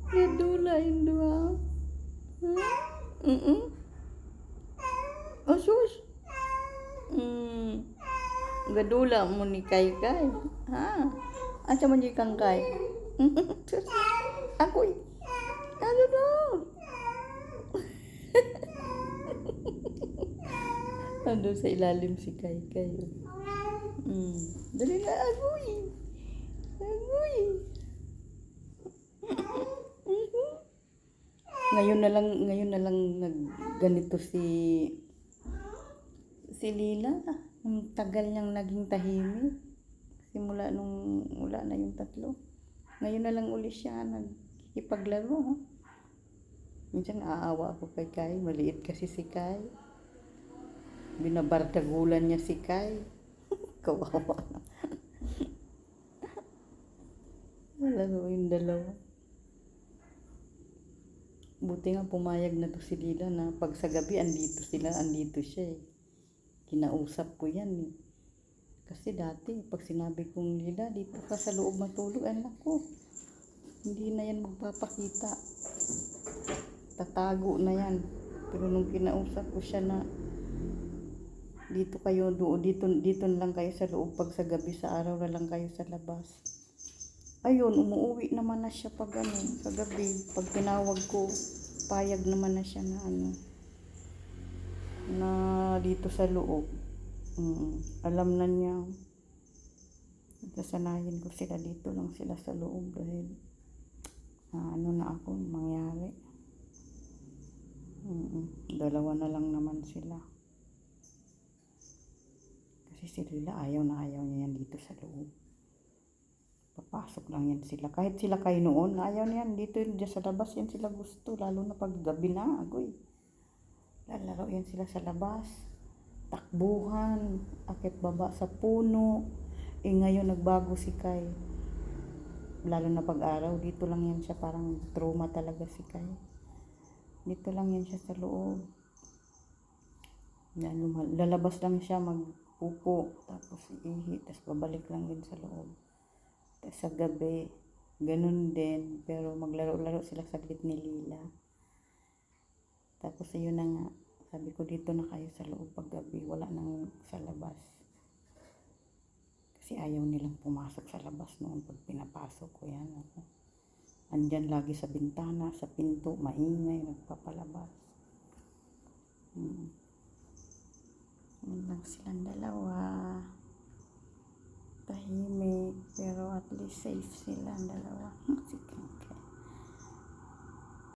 Nadula yung duha. Mm. Asus. Gadula mo ni Kay Kay. Ha? Asa man di kang Kay? Ako'y. Ano daw? Ando sa ilalim si Kay Kay. Dali na, agoy. Agoy. Ngayon na lang nagganito si Lila. Ang tagal niyang naging tahimik. Simula nung wala na yung tatlo. Ngayon na lang uli siya nagkikipaglaro. Minsan aawa ako kay Kay. Maliit kasi si Kay. Binabardagulan niya si Kay. Kawawa. Laro yung dalawa. Buti nga pumayag na to si Lila na pag sa gabi andito siya eh. Kinausap ko yan eh. Kasi dati pag sinabi kong Lila dito ka sa loob matulog, anak ko, hindi na yan magpapakita. Tatago na yan. Pero nung kinausap ko siya na dito na lang kayo sa loob, pag sa gabi sa araw na lang kayo sa labas. Ayun, umuwi naman na siya pag sa gabi. Pag tinawag ko, payag naman na siya na dito sa loob. Alam na niya. Sasanayin ko sila dito lang sila sa loob dahil na ako mangyari. Dalawa na lang naman sila. Kasi si Lila ayaw niya yan dito sa loob. Papasok lang yan sila. Kahit sila kayo noon, ayaw niyan. Dito yun, sa labas yan sila gusto. Lalo na pag gabi na, agoy. Lalaro yan sila sa labas. Takbuhan, akit baba sa puno. Ngayon nagbago si Kay. Lalo na pag araw, dito lang yan siya. Parang trauma talaga si Kay. Dito lang yan siya sa loob. Lalabas lang siya, magpupo. Tapos ihi, tapos babalik lang din sa loob. Sa gabi, ganun din, pero maglaro-laro sila saglit ni Lila. Tapos ayun na nga, sabi ko dito na kayo sa loob pag gabi, wala nang sa labas. Kasi ayaw nilang pumasok sa labas noon pag pinapasok ko yan. Andyan lagi sa bintana, sa pinto, maingay, nagpapalabas. Yan lang silang dalawa. Tahimik, pero at least safe sila ang dalawa. Sige.